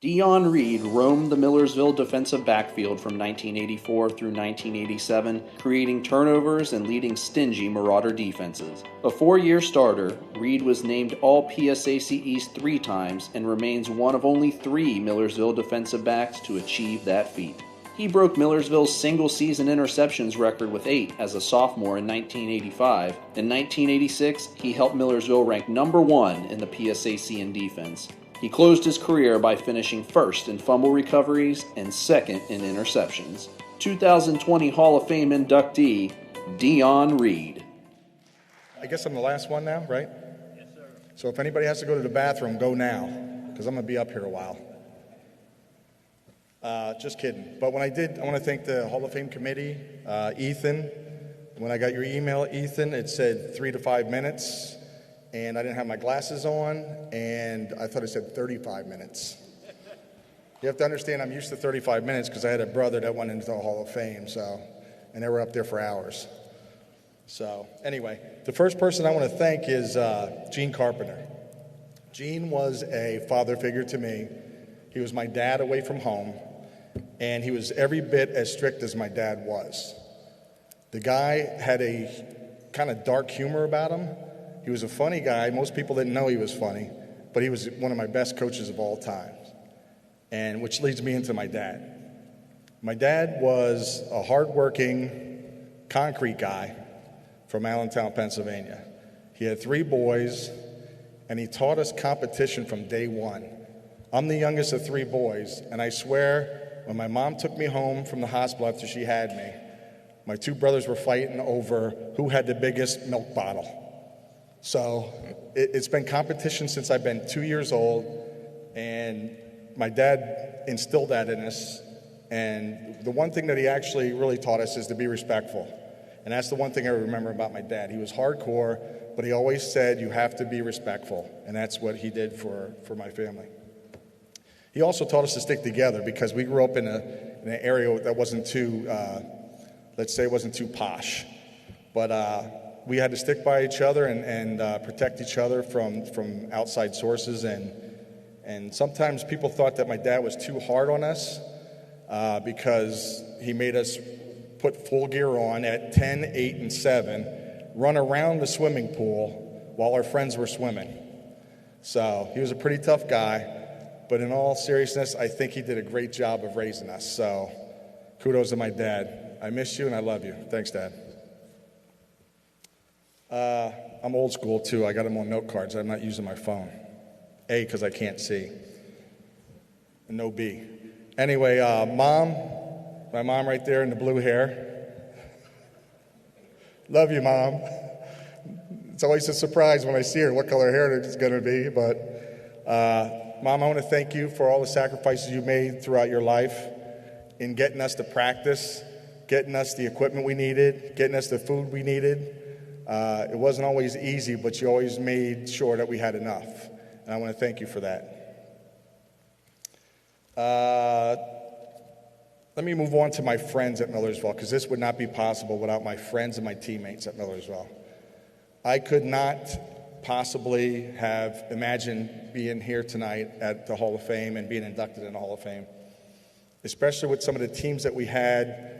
Dion Reed roamed the Millersville defensive backfield from 1984 through 1987, creating turnovers and leading stingy Marauder defenses. A four-year starter, Reed was named All-PSAC East 3 times and remains one of only 3 Millersville defensive backs to achieve that feat. He broke Millersville's single-season interceptions record with 8 as a sophomore in 1985. In 1986, he helped Millersville rank number 1 in the PSAC in defense. He closed his career by finishing first in fumble recoveries and second in interceptions. 2020 Hall of Fame inductee, Dion Reed. I guess I'm the last one now, right? Yes, sir. So if anybody has to go to the bathroom, go now, because I'm going to be up here a while. Just kidding. But when I did, I want to thank the Hall of Fame committee, Ethan. When I got your email, Ethan, it said 3 to 5 minutes. And I didn't have my glasses on, and I thought it said 35 minutes. You have to understand I'm used to 35 minutes because I had a brother that went into the Hall of Fame, and they were up there for hours. So anyway, the first person I want to thank is Gene Carpenter. Gene was a father figure to me. He was my dad away from home, and he was every bit as strict as my dad was. The guy had a kind of dark humor about him. He was a funny guy. Most people didn't know he was funny, but he was one of my best coaches of all time, and which leads me into my dad. My dad was a hardworking concrete guy from Allentown, Pennsylvania. He had 3 boys, and he taught us competition from day one. I'm the youngest of 3 boys, and I swear when my mom took me home from the hospital after she had me, my 2 brothers were fighting over who had the biggest milk bottle. So it's been competition since I've been 2 years old, and my dad instilled that in us. And the one thing that he actually really taught us is to be respectful. And that's the one thing I remember about my dad. He was hardcore, but he always said you have to be respectful, and that's what he did for my family. He also taught us to stick together because we grew up in an area that wasn't too, let's say it wasn't too posh. But we had to stick by each other and protect each other from outside sources. And sometimes people thought that my dad was too hard on us because he made us put full gear on at 10, 8, and 7, run around the swimming pool while our friends were swimming. So he was a pretty tough guy, but in all seriousness, I think he did a great job of raising us. So kudos to my dad. I miss you and I love you. Thanks, Dad. I'm old school too. I got them on note cards. I'm not using my phone. A, because I can't see. And no B. Anyway, my mom right there in the blue hair. Love you, Mom. It's always a surprise when I see her what color hair it's going to be. But Mom, I want to thank you for all the sacrifices you made throughout your life in getting us to practice, getting us the equipment we needed, getting us the food we needed. It wasn't always easy, but you always made sure that we had enough. And I want to thank you for that. Let me move on to my friends at Millersville, because this would not be possible without my friends and my teammates at Millersville. I could not possibly have imagined being here tonight at the Hall of Fame and being inducted in the Hall of Fame, especially with some of the teams that we had.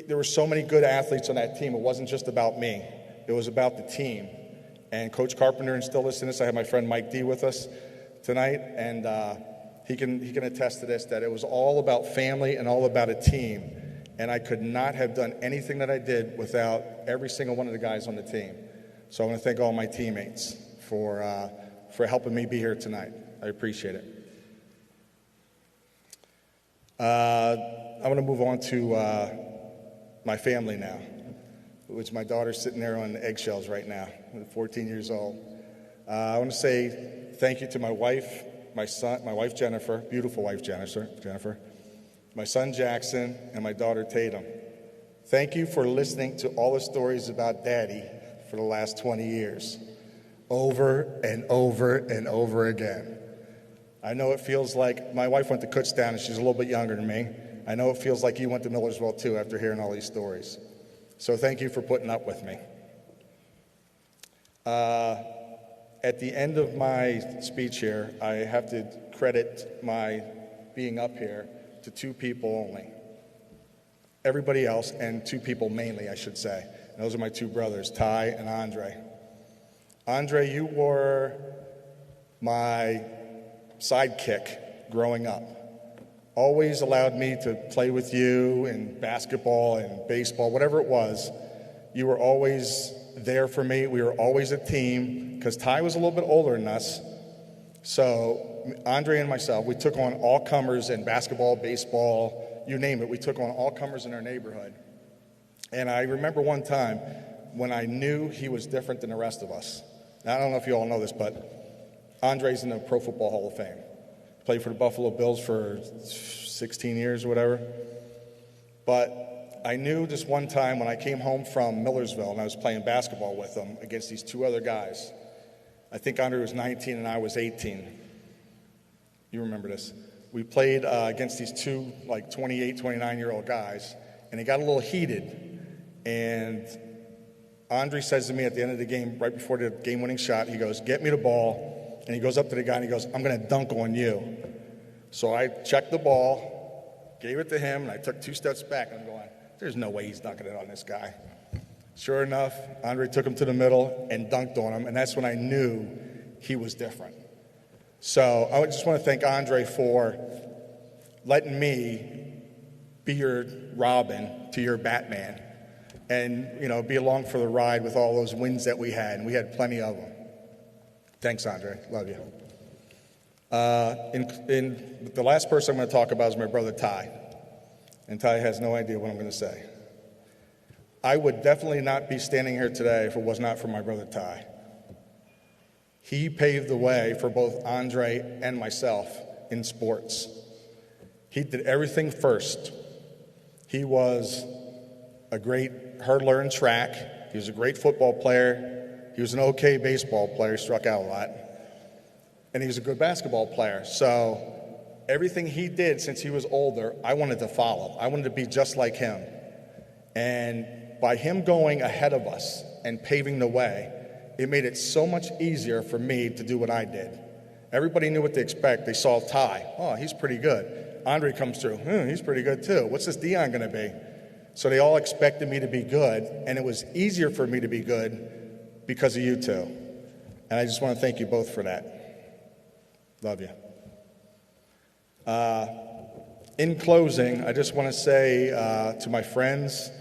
There were so many good athletes on that team. It wasn't just about me. It was about the team. And Coach Carpenter instilled us in this. I have my friend Mike D with us tonight, and he can attest to this, that it was all about family and all about a team. And I could not have done anything that I did without every single one of the guys on the team. So I want to thank all my teammates for helping me be here tonight. I appreciate it. I want to move on to my family now, which my daughter's sitting there on eggshells right now, 14 years old. I want to say thank you to my wife, my son, my wife Jennifer, beautiful wife Jennifer, my son Jackson, and my daughter Tatum. Thank you for listening to all the stories about Daddy for the last 20 years, over and over and over again. I know it feels like my wife went to Kutztown and she's a little bit younger than me. I know it feels like you went to Millersville too after hearing all these stories. So thank you for putting up with me. At the end of my speech here, I have to credit my being up here to two people only. Everybody else, and two people mainly, I should say. And those are my two brothers, Ty and Andre. Andre, you were my sidekick growing up. Always allowed me to play with you in basketball and baseball, whatever it was. You were always there for me. We were always a team because Ty was a little bit older than us. So Andre and myself, we took on all comers in basketball, baseball, you name it. We took on all comers in our neighborhood. And I remember one time when I knew he was different than the rest of us. Now, I don't know if you all know this, but Andre's in the Pro Football Hall of Fame. Played for the Buffalo Bills for 16 years or whatever. But I knew this one time when I came home from Millersville and I was playing basketball with him against these two other guys. I think Andre was 19 and I was 18. You remember this. We played against these two, 28, 29-year-old guys, and it got a little heated. And Andre says to me at the end of the game, right before the game-winning shot, he goes, "Get me the ball." And he goes up to the guy and he goes, "I'm going to dunk on you." So I checked the ball, gave it to him, and I took 2 steps back. And I'm going, there's no way he's dunking it on this guy. Sure enough, Andre took him to the middle and dunked on him, and that's when I knew he was different. So I just want to thank Andre for letting me be your Robin to your Batman and, be along for the ride with all those wins that we had, and we had plenty of them. Thanks, Andre. Love you. The last person I'm going to talk about is my brother Ty, and Ty has no idea what I'm going to say. I would definitely not be standing here today if it was not for my brother Ty. He paved the way for both Andre and myself in sports. He did everything first. He was a great hurdler in track. He was a great football player. He was an okay baseball player, struck out a lot. And he was a good basketball player. So everything he did since he was older, I wanted to follow. I wanted to be just like him. And by him going ahead of us and paving the way, it made it so much easier for me to do what I did. Everybody knew what to expect. They saw Ty. Oh, he's pretty good. Andre comes through. He's pretty good too. What's this Dion going to be? So they all expected me to be good, and it was easier for me to be good because of you two. And I just want to thank you both for that. Love you. In closing, I just want to say to my friends,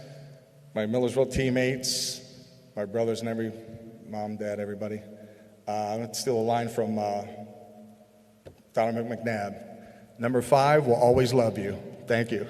my Millersville teammates, my brothers and every mom, dad, everybody. I'm going to steal a line from Donald McNabb. Number 5 will always love you. Thank you.